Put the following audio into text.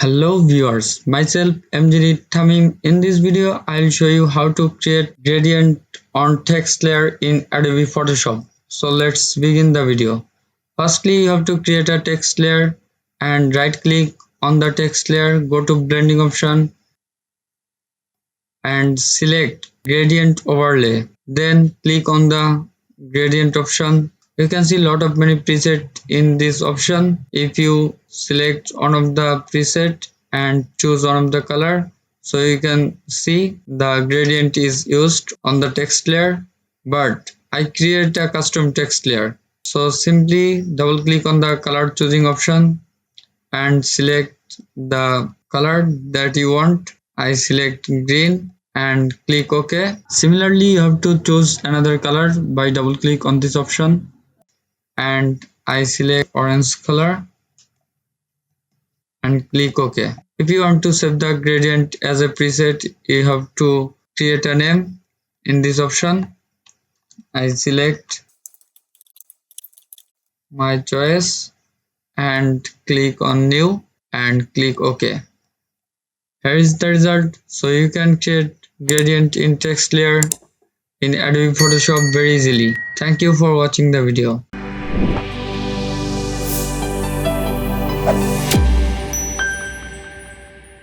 Hello viewers, myself MD Tamim. In this video, I'll show you how to create gradient on text layer in Adobe Photoshop. So let's begin the video. Firstly, you have to create a text layer and right click on the text layer, go to blending option and select gradient overlay. Then click on the gradient option. You can see a lot of many preset in this option. If you select one of the preset and choose one of the color, so you can see the gradient is used on the text layer, but I create a custom text layer. So simply double click on the color choosing option and select the color that you want. I select green and click OK. Similarly, you have to choose another color by double click on this option and I select orange color and click OK. If you want to save the gradient as a preset, you have to create a name. In this option, I select my choice and click on new and click OK. Here is the result. So you can create gradient in text layer in Adobe Photoshop very easily. Thank you for watching the video.